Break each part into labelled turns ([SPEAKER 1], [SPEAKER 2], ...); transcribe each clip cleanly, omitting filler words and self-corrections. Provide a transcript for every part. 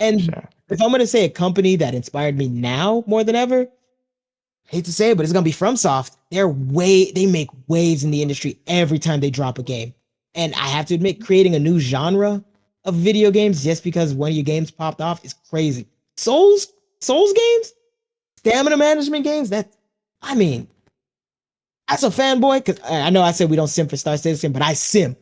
[SPEAKER 1] And
[SPEAKER 2] Sure.
[SPEAKER 1] if I'm gonna say a company that inspired me now more than ever, hate to say it, but it's gonna be FromSoft. They make waves in the industry every time they drop a game. And I have to admit, creating a new genre of video games just because one of your games popped off is crazy. Souls games, stamina management games. I mean, as a fanboy, because I know I said we don't sim for Star Citizen, but I sim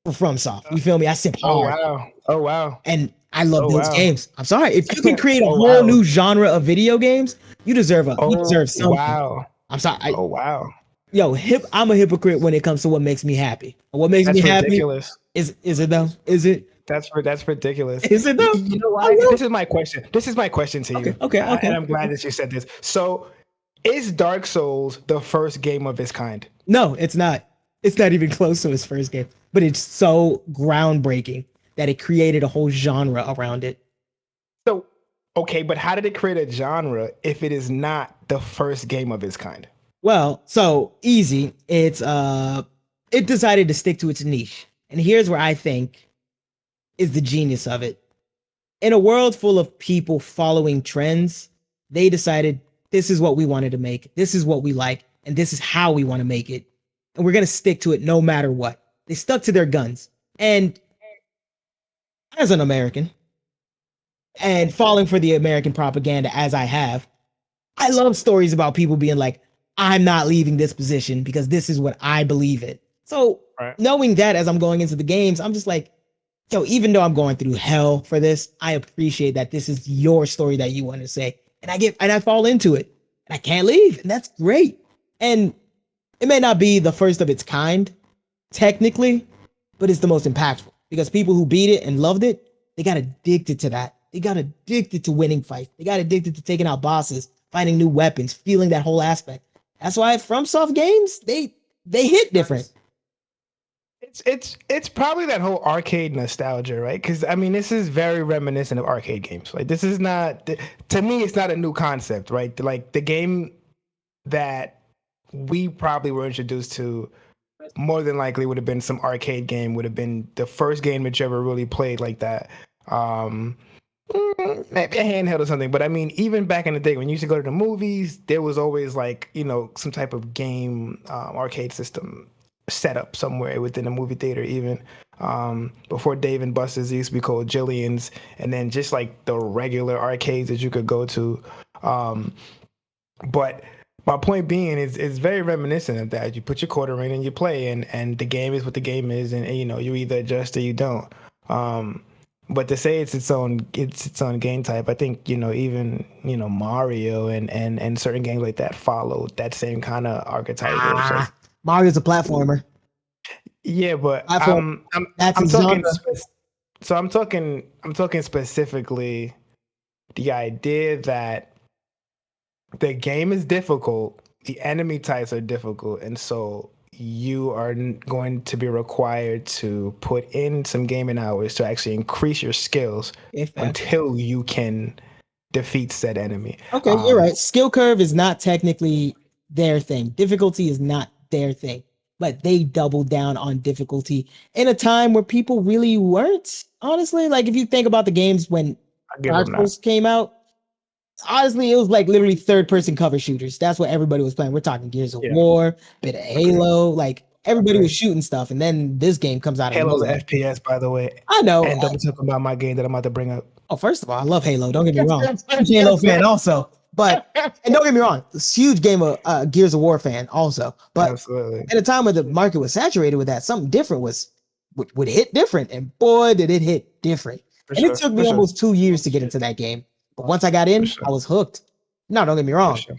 [SPEAKER 1] for FromSoft. You feel me? I sim
[SPEAKER 2] Oh
[SPEAKER 1] hard,
[SPEAKER 2] wow. Oh wow.
[SPEAKER 1] and I love
[SPEAKER 2] Oh
[SPEAKER 1] those
[SPEAKER 2] wow.
[SPEAKER 1] games. I'm sorry, if you can create a
[SPEAKER 2] Oh
[SPEAKER 1] whole
[SPEAKER 2] wow.
[SPEAKER 1] new genre of video games, you
[SPEAKER 2] Oh
[SPEAKER 1] deserve something.
[SPEAKER 2] wow.
[SPEAKER 1] I'm sorry.
[SPEAKER 2] Oh wow.
[SPEAKER 1] I'm a hypocrite when it comes to what makes me happy. What makes me
[SPEAKER 2] That's
[SPEAKER 1] happy
[SPEAKER 2] ridiculous.
[SPEAKER 1] is it though? Is it?
[SPEAKER 2] That's ridiculous.
[SPEAKER 1] Is it though?
[SPEAKER 2] You know
[SPEAKER 1] I
[SPEAKER 2] why?
[SPEAKER 1] love.
[SPEAKER 2] This is my question. This is my question to
[SPEAKER 1] Okay,
[SPEAKER 2] you,
[SPEAKER 1] okay,
[SPEAKER 2] and
[SPEAKER 1] okay,
[SPEAKER 2] I'm
[SPEAKER 1] okay.
[SPEAKER 2] glad that you said this. So, is Dark Souls the first game of its kind?
[SPEAKER 1] No, it's not. It's not even close to his first game, but it's so groundbreaking that it created a whole genre around it.
[SPEAKER 2] So, okay, but how did it create a genre if it is not the first game of its kind?
[SPEAKER 1] Well, so easy. It decided to stick to its niche. And here's where I think is the genius of it. In a world full of people following trends, they decided this is what we wanted to make. This is what we like, and this is how we want to make it. And we're going to stick to it no matter what. They stuck to their guns. And as an American and falling for the American propaganda as I have, I love stories about people being like, I'm not leaving this position because this is what I believe in. So,
[SPEAKER 2] Right.
[SPEAKER 1] knowing that as I'm going into the games, I'm just like, yo, even though I'm going through hell for this, I appreciate that this is your story that you want to say. And I fall into it. And I can't leave. And that's great. And it may not be the first of its kind, technically, but it's the most impactful because people who beat it and loved it, they got addicted to that. They got addicted to winning fights. They got addicted to taking out bosses, finding new weapons, feeling that whole aspect. That's why FromSoft games, they hit different.
[SPEAKER 2] It's probably that whole arcade nostalgia, right? Because I mean, this is very reminiscent of arcade games. Like this is not to me, it's not a new concept, right? Like the game that we probably were introduced to more than likely would have been some arcade game, would have been the first game that you ever really played like that. Maybe a handheld or something. But I mean, even back in the day when you used to go to the movies, there was always like, some type of game arcade system set up somewhere within the movie theater, even before Dave and Buster's used to be called Jillian's, and then just like the regular arcades that you could go to. But my point being is it's very reminiscent of that. You put your quarter in and you play, and the game is what the game is, and you either adjust or you don't. But to say it's its own game type, I think even Mario and certain games like that followed that same kind of archetype where it's like,
[SPEAKER 1] Mario's a platformer.
[SPEAKER 2] yeah, but
[SPEAKER 1] Platform. That's
[SPEAKER 2] I'm
[SPEAKER 1] its
[SPEAKER 2] talking
[SPEAKER 1] genre.
[SPEAKER 2] so I'm talking specifically the idea that the game is difficult, the enemy types are difficult, and so you are going to be required to put in some gaming hours to actually increase your skills
[SPEAKER 1] If that.
[SPEAKER 2] until you can defeat said enemy.
[SPEAKER 1] Okay, you're right. Skill curve is not technically their thing. Difficulty is not their thing. But they doubled down on difficulty in a time where people really weren't. Honestly, like if you think about the games when
[SPEAKER 2] I give
[SPEAKER 1] Dark
[SPEAKER 2] them that.
[SPEAKER 1] Souls came out, honestly, it was like literally third person cover shooters. That's what everybody was playing. We're talking Gears of
[SPEAKER 2] Yeah,
[SPEAKER 1] War, bit of
[SPEAKER 2] agree.
[SPEAKER 1] Halo. Like everybody was
[SPEAKER 2] Agree.
[SPEAKER 1] shooting stuff, and then this game comes out of
[SPEAKER 2] Halo's
[SPEAKER 1] nowhere.
[SPEAKER 2] FPS, by the way,
[SPEAKER 1] I know.
[SPEAKER 2] and don't be talking about my game that I'm about to bring up.
[SPEAKER 1] Oh, first of all, I love Halo. Don't get me wrong. Huge Halo fan also. But and don't get me wrong, huge game of Gears of War fan also. But
[SPEAKER 2] Absolutely.
[SPEAKER 1] at a time when the market was saturated with that, something different would hit different. And boy, did it hit different.
[SPEAKER 2] For
[SPEAKER 1] And it
[SPEAKER 2] sure.
[SPEAKER 1] took
[SPEAKER 2] For
[SPEAKER 1] me
[SPEAKER 2] sure.
[SPEAKER 1] almost 2 years to get into that game. But once I got
[SPEAKER 2] For
[SPEAKER 1] in,
[SPEAKER 2] sure.
[SPEAKER 1] I was hooked. No, don't get me
[SPEAKER 2] For
[SPEAKER 1] wrong.
[SPEAKER 2] sure.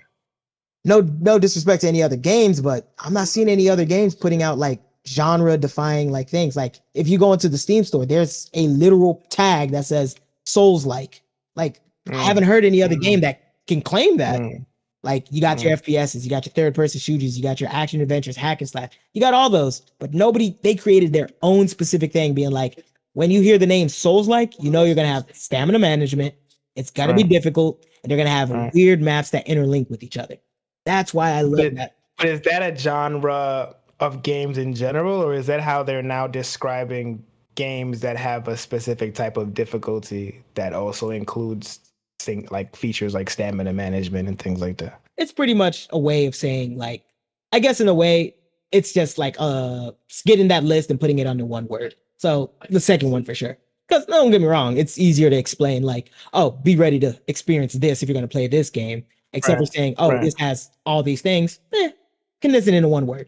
[SPEAKER 1] No disrespect to any other games, but I'm not seeing any other games putting out like genre defying like things. Like if you go into the Steam store, there's a literal tag that says Souls like. Like I haven't heard any other game that can claim that.
[SPEAKER 2] Mm.
[SPEAKER 1] Like you got your FPSs, you got your third person shooters, you got your action adventures, hack and slash. You got all those, but they created their own specific thing being like, when you hear the name Souls like, you're going to have stamina management. It's going to be
[SPEAKER 2] Right.
[SPEAKER 1] difficult and they're going to have
[SPEAKER 2] Right.
[SPEAKER 1] weird maps that interlink with each other. That's why I love that.
[SPEAKER 2] But is that a genre of games in general, or is that how they're now describing games that have a specific type of difficulty that also includes like features like stamina management and things like that.
[SPEAKER 1] It's pretty much a way of saying, like, I guess in a way, it's just like getting that list and putting it under one word. So the second one for sure. Because don't get me wrong, it's easier to explain, like, oh, be ready to experience this if you're going to play this game, except for
[SPEAKER 2] Right.
[SPEAKER 1] saying, oh,
[SPEAKER 2] Right.
[SPEAKER 1] this has all these things. Condense it into one word.